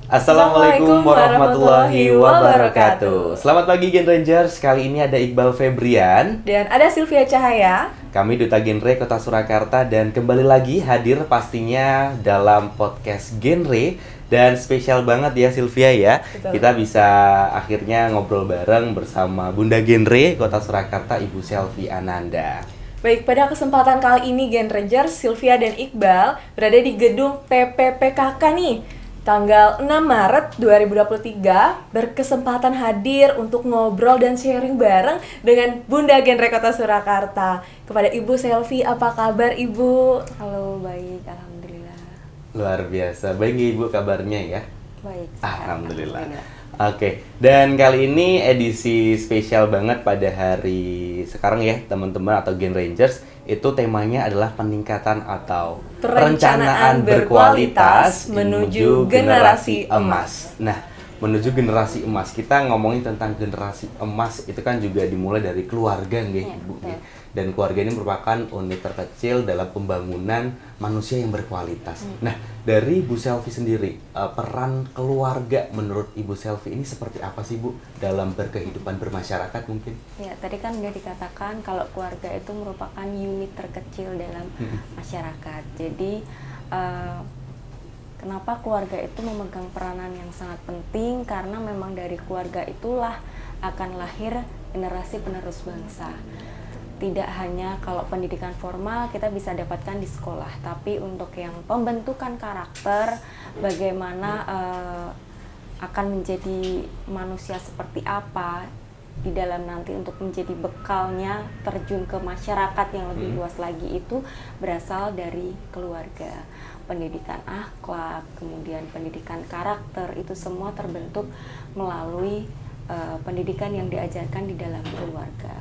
Assalamualaikum warahmatullahi wabarakatuh. Selamat pagi Gen Rangers, kali ini ada Iqbal Febrian dan ada Sylvia Cahaya. Kami Duta Genre Kota Surakarta dan kembali lagi hadir pastinya dalam podcast Genre. Dan spesial banget ya Sylvia ya. Betul. Kita bisa akhirnya ngobrol bareng bersama Bunda Genre Kota Surakarta, Ibu Selvi Ananda. Baik, pada kesempatan kali ini Gen Rangers, Sylvia dan Iqbal berada di gedung PPPKK nih. Tanggal 6 Maret 2023 berkesempatan hadir untuk ngobrol dan sharing bareng dengan Bunda Genre Kota Surakarta. Kepada Ibu Selvi, apa kabar Ibu? Halo, baik, alhamdulillah. Luar biasa, baik Ibu kabarnya ya? Baik. Alhamdulillah. Oke, dan kali ini edisi spesial banget pada hari sekarang ya teman-teman atau Gen Rangers. Itu temanya adalah peningkatan atau perencanaan berkualitas menuju generasi emas. Nah, menuju generasi emas, kita ngomongin tentang generasi emas itu kan juga dimulai dari keluarga nggih, Ibu. Dan keluarga ini merupakan unit terkecil dalam pembangunan manusia yang berkualitas. Nah, dari Ibu Selvi sendiri, peran keluarga menurut Ibu Selvi ini seperti apa sih Bu dalam berkehidupan bermasyarakat mungkin? Ya, tadi kan udah dikatakan kalau keluarga itu merupakan unit terkecil dalam masyarakat. Jadi, kenapa keluarga itu memegang peranan yang sangat penting? Karena memang dari keluarga itulah akan lahir generasi penerus bangsa. Tidak hanya kalau pendidikan formal kita bisa dapatkan di sekolah, tapi untuk yang pembentukan karakter, bagaimana akan menjadi manusia seperti apa di dalam nanti untuk menjadi bekalnya terjun ke masyarakat yang lebih luas lagi, itu berasal dari keluarga. Pendidikan akhlak, kemudian pendidikan karakter, itu semua terbentuk melalui pendidikan yang diajarkan di dalam keluarga.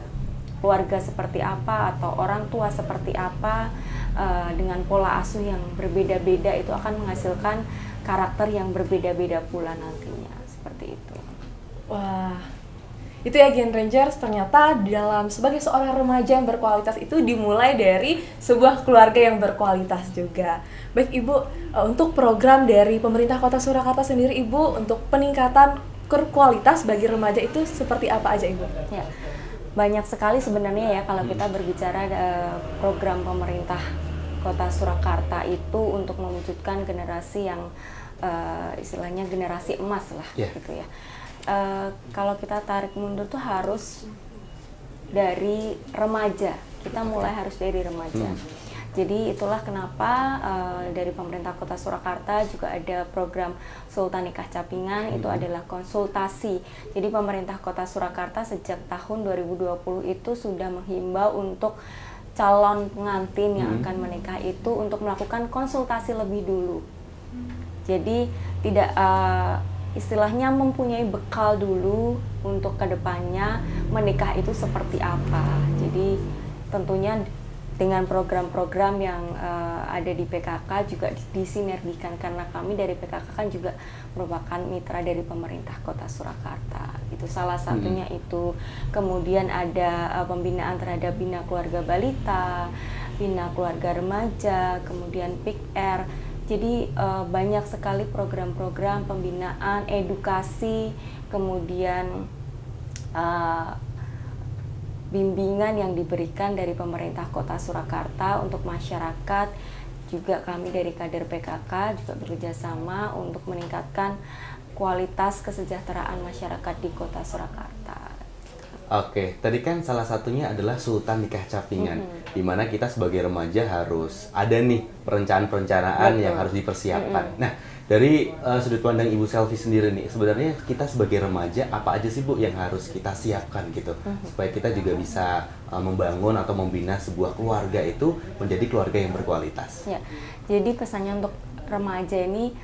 Keluarga seperti apa atau orang tua seperti apa, dengan pola asuh yang berbeda-beda itu akan menghasilkan karakter yang berbeda-beda pula nantinya, seperti itu. Wah, itu ya Gen Rangers, ternyata dalam sebagai seorang remaja yang berkualitas itu dimulai dari sebuah keluarga yang berkualitas juga. Baik Ibu, untuk program dari pemerintah Kota Surakarta sendiri Ibu untuk peningkatan kualitas bagi remaja itu seperti apa aja Ibu? Ya. Banyak sekali sebenarnya ya kalau kita berbicara program pemerintah Kota Surakarta itu untuk mewujudkan generasi yang istilahnya generasi emas lah, gitu ya. Kalau kita tarik mundur tuh harus dari remaja, kita mulai harus dari remaja. Jadi itulah kenapa dari pemerintah Kota Surakarta juga ada program Sultan Nikah Capingan, itu adalah konsultasi. Jadi pemerintah Kota Surakarta sejak tahun 2020 itu sudah menghimbau untuk calon pengantin yang akan menikah itu untuk melakukan konsultasi lebih dulu. Jadi tidak istilahnya mempunyai bekal dulu untuk kedepannya menikah itu seperti apa. Jadi tentunya dengan program-program yang ada di PKK juga disinergikan, karena kami dari PKK kan juga merupakan mitra dari pemerintah Kota Surakarta. Itu salah satunya itu. Kemudian ada pembinaan terhadap bina keluarga balita, bina keluarga remaja, kemudian PIK-R. Jadi banyak sekali program-program pembinaan, edukasi, kemudian bimbingan yang diberikan dari pemerintah Kota Surakarta untuk masyarakat. Juga kami dari kader PKK juga bekerjasama untuk meningkatkan kualitas kesejahteraan masyarakat di Kota Surakarta. Oke, tadi kan salah satunya adalah Sultan Nikah Capingan, di mana kita sebagai remaja harus ada nih perencanaan yang harus dipersiapkan. Nah, dari sudut pandang Ibu Selvi sendiri nih, sebenarnya kita sebagai remaja apa aja sih Bu yang harus kita siapkan gitu, supaya kita juga bisa membangun atau membina sebuah keluarga itu menjadi keluarga yang berkualitas. Ya, jadi pesannya untuk remaja ini,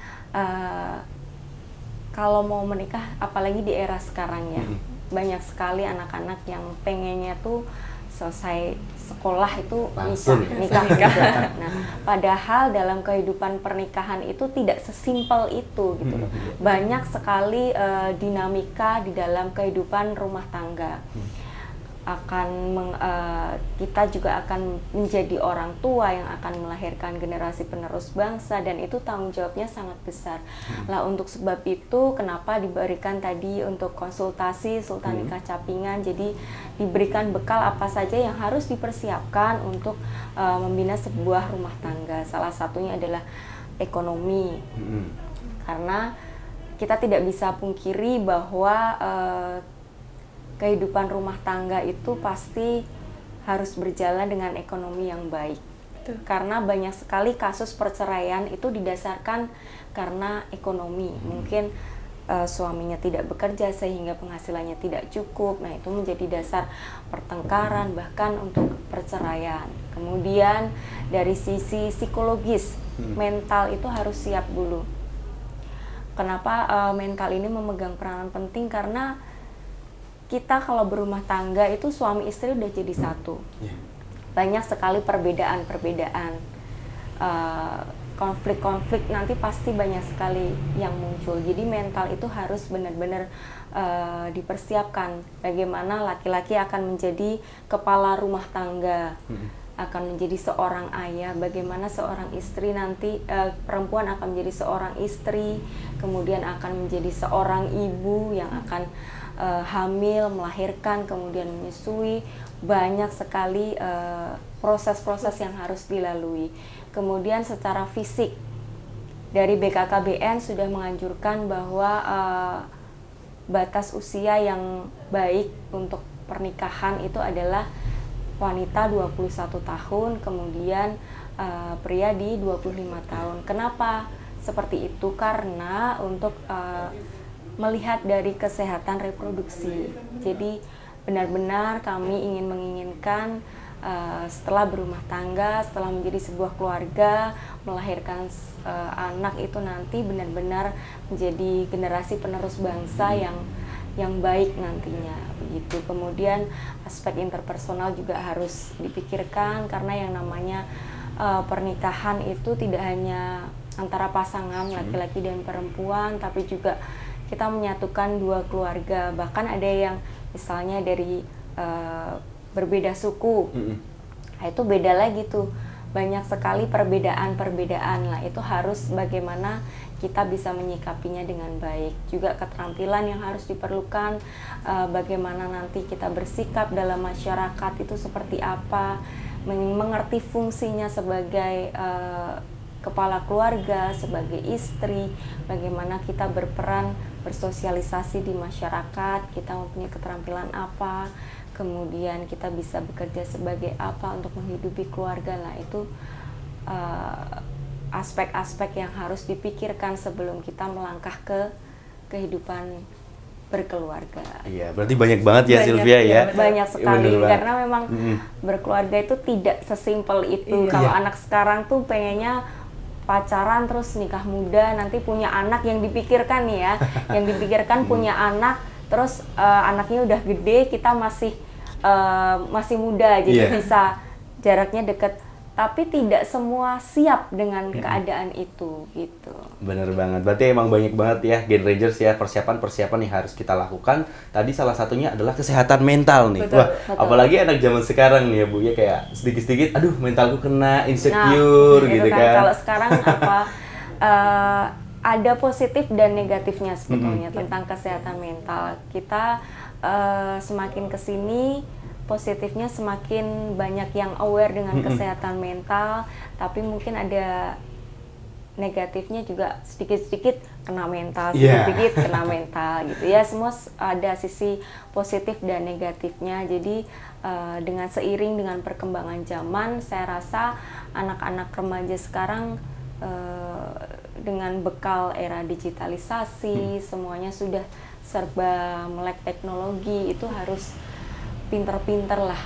kalau mau menikah, apalagi di era sekarang ya, banyak sekali anak-anak yang pengennya tuh selesai sekolah itu nikah. Nah, padahal dalam kehidupan pernikahan itu tidak sesimpel itu gitu loh. Banyak sekali dinamika di dalam kehidupan rumah tangga. kita juga akan menjadi orang tua yang akan melahirkan generasi penerus bangsa, dan itu tanggung jawabnya sangat besar. Lah untuk sebab itu kenapa diberikan tadi untuk konsultasi Sultan Nikah Capingan, jadi diberikan bekal apa saja yang harus dipersiapkan untuk membina sebuah rumah tangga. Salah satunya adalah ekonomi, karena kita tidak bisa pungkiri bahwa kehidupan rumah tangga itu pasti harus berjalan dengan ekonomi yang baik. Betul. Karena banyak sekali kasus perceraian itu didasarkan karena ekonomi. Mungkin suaminya tidak bekerja sehingga penghasilannya tidak cukup. Nah, itu menjadi dasar pertengkaran bahkan untuk perceraian. Kemudian dari sisi psikologis, mental itu harus siap dulu. Kenapa mental ini memegang peranan penting? Karena kita kalau berumah tangga itu suami istri udah jadi satu. Banyak sekali perbedaan-perbedaan, konflik-konflik nanti pasti banyak sekali yang muncul. Jadi mental itu harus benar-benar dipersiapkan. Bagaimana laki-laki akan menjadi kepala rumah tangga, akan menjadi seorang ayah, bagaimana seorang istri nanti, perempuan akan menjadi seorang istri, kemudian akan menjadi seorang ibu yang akan hamil, melahirkan, kemudian menyusui. Banyak sekali proses-proses yang harus dilalui. Kemudian secara fisik, dari BKKBN sudah menganjurkan bahwa batas usia yang baik untuk pernikahan itu adalah wanita 21 tahun, kemudian pria di 25 tahun. Kenapa seperti itu? Karena untuk melihat dari kesehatan reproduksi. Jadi benar-benar kami menginginkan setelah berumah tangga, setelah menjadi sebuah keluarga, melahirkan anak itu nanti benar-benar menjadi generasi penerus bangsa yang baik nantinya, begitu. Kemudian aspek interpersonal juga harus dipikirkan, karena yang namanya pernikahan itu tidak hanya antara pasangan laki-laki dan perempuan, tapi juga kita menyatukan dua keluarga. Bahkan ada yang misalnya dari berbeda suku, nah itu beda lagi tuh, banyak sekali perbedaan-perbedaan lah. Itu harus bagaimana kita bisa menyikapinya dengan baik. Juga keterampilan yang harus diperlukan, bagaimana nanti kita bersikap dalam masyarakat itu seperti apa, mengerti fungsinya sebagai kepala keluarga, sebagai istri, bagaimana kita berperan bersosialisasi di masyarakat, kita mempunyai keterampilan apa, kemudian kita bisa bekerja sebagai apa untuk menghidupi keluarga lah. Itu aspek-aspek yang harus dipikirkan sebelum kita melangkah ke kehidupan berkeluarga. Iya, berarti banyak banget ya Sylvia ya. Banyak sekali, karena memang berkeluarga itu tidak sesimpel itu. Kalau anak sekarang tuh pengennya pacaran terus nikah muda, nanti punya anak yang dipikirkan nih ya, yang dipikirkan punya anak terus anaknya udah gede, kita masih muda, jadi bisa jaraknya dekat. Tapi tidak semua siap dengan keadaan itu, gitu. Bener banget, berarti emang banyak banget ya Gen Rangers ya, persiapan-persiapan yang harus kita lakukan. Tadi salah satunya adalah kesehatan mental nih. Betul, Wah, apalagi anak zaman sekarang nih ya Bu ya, kayak sedikit-sedikit, aduh mentalku kena, insecure gitu kan. Kalau sekarang ada positif dan negatifnya sebetulnya tentang kesehatan mental. Kita semakin kesini, positifnya semakin banyak yang aware dengan kesehatan mental, tapi mungkin ada negatifnya juga, sedikit-sedikit kena mental, sedikit-sedikit kena mental gitu ya. Semua ada sisi positif dan negatifnya. Jadi dengan seiring dengan perkembangan zaman, saya rasa anak-anak remaja sekarang dengan bekal era digitalisasi, semuanya sudah serba melek teknologi, itu harus pinter-pinter lah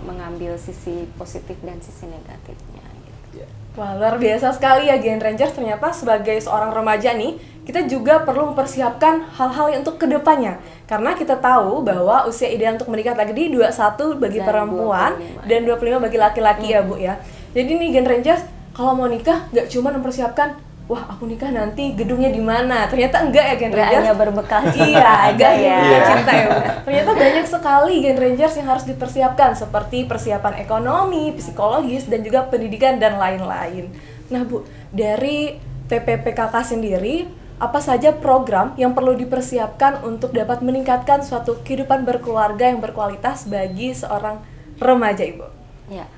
mengambil sisi positif dan sisi negatifnya gitu. Wah, luar biasa sekali ya Gen Rangers. Ternyata sebagai seorang remaja nih, kita juga perlu mempersiapkan hal-hal untuk kedepannya. Karena kita tahu bahwa usia ideal untuk menikah tadi 21 bagi perempuan 25. Dan 25 bagi laki-laki ya Bu ya. Jadi nih Gen Rangers, kalau mau nikah nggak cuma mempersiapkan wah aku nikah nanti gedungnya di mana? Ternyata enggak ya Gen Nggak Rangers. hanya berbekal Iya, cinta aja enggak hanya ya. berbekal cinta ya, Bu. Ternyata banyak sekali Gen Rangers yang harus dipersiapkan seperti persiapan ekonomi, psikologis, dan juga pendidikan dan lain-lain. Nah Bu, dari TPPKK sendiri, apa saja program yang perlu dipersiapkan untuk dapat meningkatkan suatu kehidupan berkeluarga yang berkualitas bagi seorang remaja, Ibu? Ya.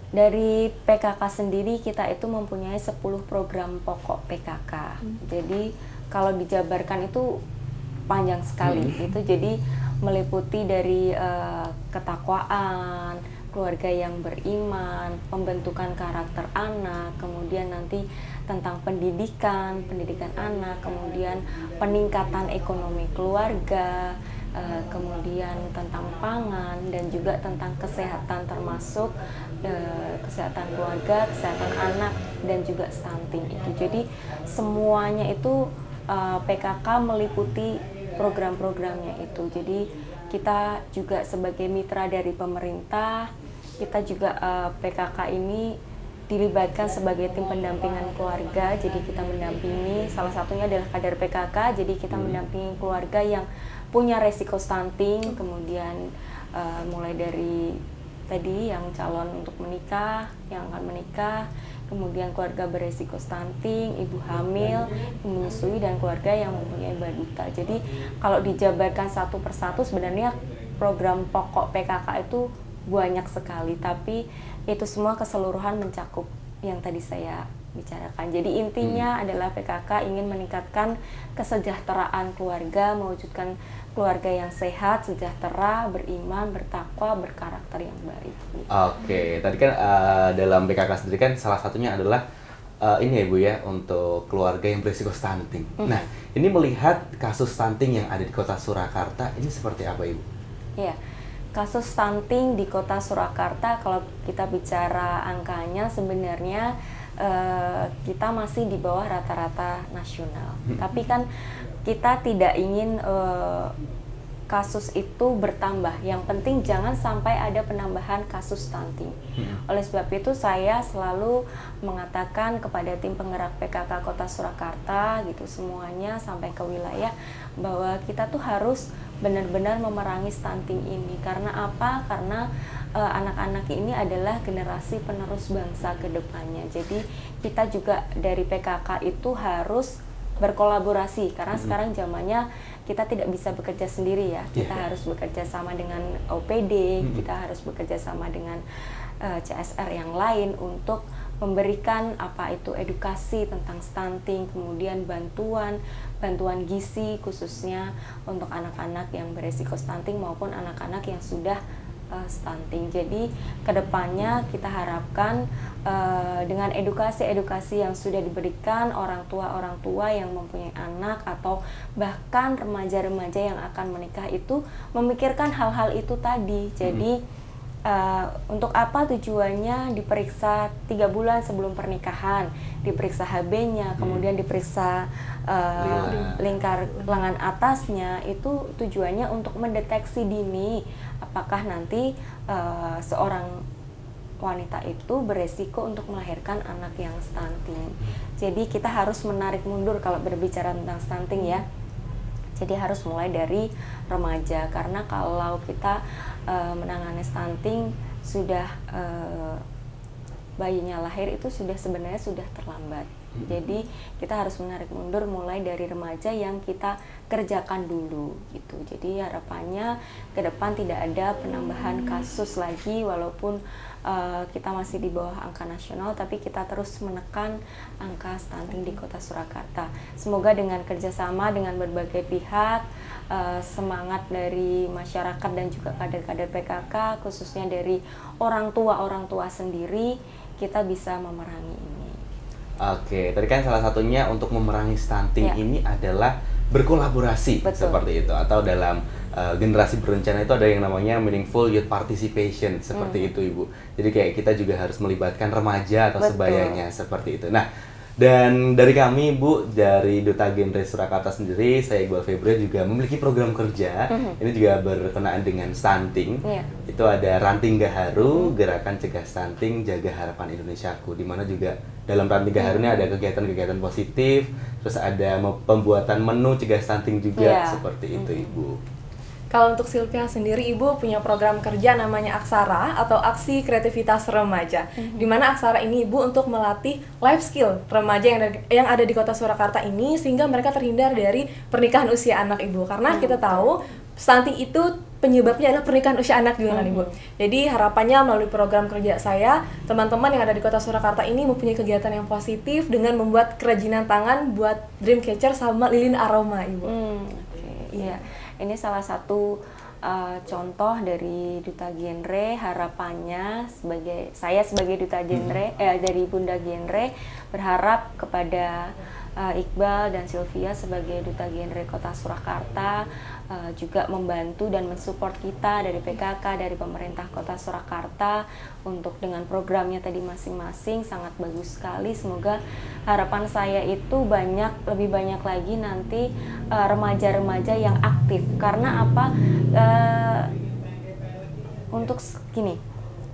Dari PKK sendiri kita itu mempunyai 10 program pokok PKK. Jadi kalau dijabarkan itu panjang sekali. Itu jadi meliputi dari ketakwaan, keluarga yang beriman, pembentukan karakter anak, kemudian nanti tentang pendidikan anak, kemudian peningkatan ekonomi keluarga, kemudian tentang pangan, dan juga tentang kesehatan termasuk kesehatan keluarga, kesehatan anak, dan juga stunting itu. Jadi semuanya itu PKK meliputi program-programnya itu. Jadi kita juga sebagai mitra dari pemerintah, kita juga PKK ini dilibatkan sebagai tim pendampingan keluarga. Jadi kita mendampingi, salah satunya adalah kader PKK, jadi kita mendampingi keluarga yang punya resiko stunting, kemudian mulai dari tadi yang calon untuk menikah, yang akan menikah, kemudian keluarga beresiko stunting, ibu hamil, menyusui, dan keluarga yang mempunyai balita. Jadi kalau dijabarkan satu persatu sebenarnya program pokok PKK itu banyak sekali, tapi itu semua keseluruhan mencakup yang tadi saya bicarakan. Jadi intinya adalah PKK ingin meningkatkan kesejahteraan keluarga, mewujudkan keluarga yang sehat, sejahtera, beriman, bertakwa, berkarakter yang baik. Oke, tadi kan dalam PKK sendiri kan salah satunya adalah ini ya Bu ya, untuk keluarga yang berisiko stunting. Nah, ini melihat kasus stunting yang ada di Kota Surakarta ini seperti apa Ibu? Iya. Kasus stunting di Kota Surakarta, kalau kita bicara angkanya sebenarnya kita masih di bawah rata-rata nasional. Tapi kan kita tidak ingin kasus itu bertambah. Yang penting jangan sampai ada penambahan kasus stunting. Oleh sebab itu saya selalu mengatakan kepada tim penggerak PKK Kota Surakarta gitu semuanya sampai ke wilayah bahwa kita tuh harus benar-benar memerangi stunting ini. Karena apa? Karena anak-anak ini adalah generasi penerus bangsa ke depannya. Jadi kita juga dari PKK itu harus berkolaborasi karena sekarang zamannya kita tidak bisa bekerja sendiri ya. Kita harus bekerja sama dengan OPD, kita harus bekerja sama dengan CSR yang lain untuk memberikan apa itu edukasi tentang stunting, kemudian bantuan gizi khususnya untuk anak-anak yang beresiko stunting maupun anak-anak yang sudah stunting. Jadi kedepannya kita harapkan dengan edukasi yang sudah diberikan orang tua yang mempunyai anak atau bahkan remaja-remaja yang akan menikah itu memikirkan hal-hal itu tadi. Jadi untuk apa tujuannya? Diperiksa 3 bulan sebelum pernikahan, diperiksa HB-nya, kemudian diperiksa lingkar lengan atasnya. Itu tujuannya untuk mendeteksi dini apakah nanti seorang wanita itu beresiko untuk melahirkan anak yang stunting. Jadi kita harus menarik mundur kalau berbicara tentang stunting ya. Jadi harus mulai dari remaja, karena kalau kita menangani stunting sudah bayinya lahir itu sebenarnya sudah terlambat. Jadi kita harus menarik mundur mulai dari remaja yang kita kerjakan dulu gitu. Jadi harapannya ke depan tidak ada penambahan kasus lagi, walaupun kita masih di bawah angka nasional, tapi kita terus menekan angka stunting di Kota Surakarta. Semoga dengan kerjasama dengan berbagai pihak, semangat dari masyarakat dan juga kader-kader PKK, khususnya dari orang tua sendiri, kita bisa memerangi ini. Oke, tadi kan salah satunya untuk memerangi stunting ini adalah berkolaborasi. Betul. Seperti itu, atau dalam generasi berencana itu ada yang namanya meaningful youth participation seperti itu Ibu. Jadi kayak kita juga harus melibatkan remaja atau Betul. sebayanya seperti itu. Nah, Dan dari kami, Bu, dari Duta Genre Surakarta sendiri, saya Iqbal Febri juga memiliki program kerja. Ini juga berkenaan dengan stunting. Itu ada Ranting Gaharu, Gerakan Cegah Stunting, Jaga Harapan Indonesiaku. Di mana juga dalam Ranting Gaharu ini ada kegiatan-kegiatan positif, terus ada pembuatan menu cegah stunting juga, seperti itu, Ibu. Kalau untuk Sylvia sendiri, Ibu punya program kerja namanya Aksara atau Aksi Kreativitas Remaja. Di mana Aksara ini, Ibu, untuk melatih life skill remaja yang ada di Kota Surakarta ini sehingga mereka terhindar dari pernikahan usia anak, Ibu. Karena kita tahu stunting itu penyebabnya adalah pernikahan usia anak juga kan, Ibu. Jadi harapannya melalui program kerja saya, teman-teman yang ada di Kota Surakarta ini mempunyai kegiatan yang positif dengan membuat kerajinan tangan buat Dreamcatcher sama lilin aroma, Ibu. Iya. Ini salah satu contoh dari Duta Genre. Harapannya saya sebagai Duta Genre dari Bunda Genre berharap kepada Iqbal dan Sylvia sebagai Duta Genre Kota Surakarta juga membantu dan mensupport kita dari PKK, dari pemerintah Kota Surakarta untuk dengan programnya tadi masing-masing sangat bagus sekali. Semoga harapan saya itu lebih banyak lagi nanti remaja-remaja yang aktif. Karena apa? Untuk gini,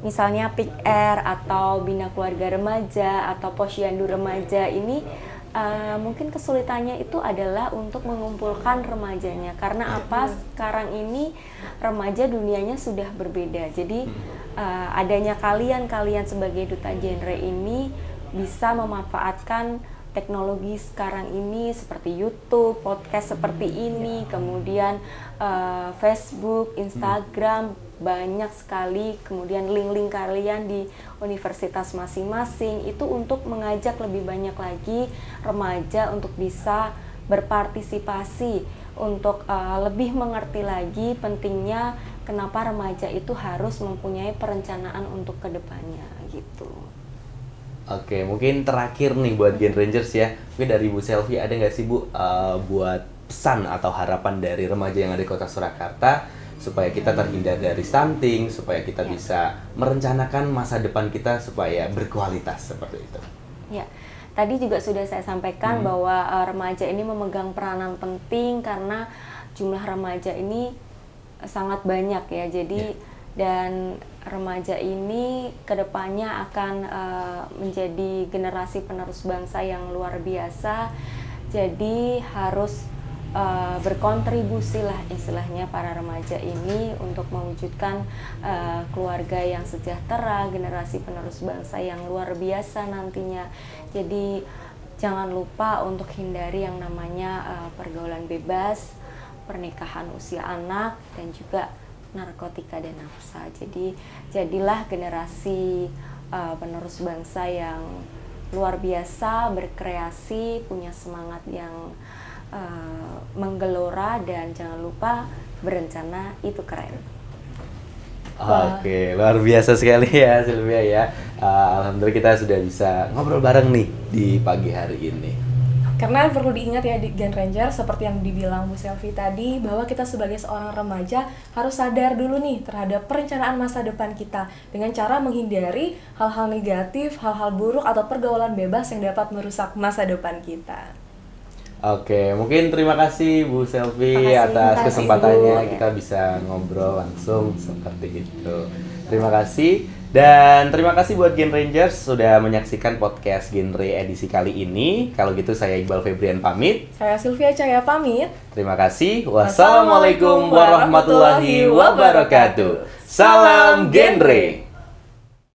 misalnya PIK-R atau Bina Keluarga Remaja atau Posyandu Remaja ini mungkin kesulitannya itu adalah untuk mengumpulkan remajanya. Karena apa? Sekarang ini remaja dunianya sudah berbeda. Jadi adanya kalian sebagai Duta Genre ini bisa memanfaatkan teknologi sekarang ini seperti YouTube, podcast seperti ini, kemudian Facebook, Instagram, banyak sekali, kemudian link-link kalian di universitas masing-masing itu untuk mengajak lebih banyak lagi remaja untuk bisa berpartisipasi, untuk lebih mengerti lagi pentingnya kenapa remaja itu harus mempunyai perencanaan untuk kedepannya gitu. Oke, mungkin terakhir nih buat Gen Rangers ya, mungkin dari Bu Selvi ada nggak sih, Bu, buat pesan atau harapan dari remaja yang ada di Kota Surakarta supaya kita terhindar dari stunting, supaya kita bisa merencanakan masa depan kita supaya berkualitas seperti itu. Ya, tadi juga sudah saya sampaikan bahwa remaja ini memegang peranan penting karena jumlah remaja ini sangat banyak ya. Jadi dan remaja ini kedepannya akan menjadi generasi penerus bangsa yang luar biasa. Jadi harus berkontribusi lah istilahnya para remaja ini untuk mewujudkan keluarga yang sejahtera, generasi penerus bangsa yang luar biasa nantinya. Jadi jangan lupa untuk hindari yang namanya pergaulan bebas, pernikahan usia anak, dan juga narkotika dan nafsa. Jadi jadilah generasi penerus bangsa yang luar biasa, berkreasi, punya semangat yang menggelora, dan jangan lupa berencana itu keren. Oke, luar biasa sekali ya Sylvia ya. Alhamdulillah kita sudah bisa ngobrol bareng nih di pagi hari ini. Karena perlu diingat ya di Gen Ranger, seperti yang dibilang Bu Selvi tadi, bahwa kita sebagai seorang remaja harus sadar dulu nih terhadap perencanaan masa depan kita dengan cara menghindari hal-hal negatif, hal-hal buruk atau pergaulan bebas yang dapat merusak masa depan kita. Oke, mungkin terima kasih Bu Selvi atas kesempatannya kita bisa ngobrol langsung seperti itu. Terima kasih. Dan terima kasih buat Gen Rangers sudah menyaksikan podcast Genre edisi kali ini. Kalau gitu saya Iqbal Febrian pamit. Saya Sylvia Cahya pamit. Terima kasih. Wassalamualaikum warahmatullahi wabarakatuh. Salam Genre.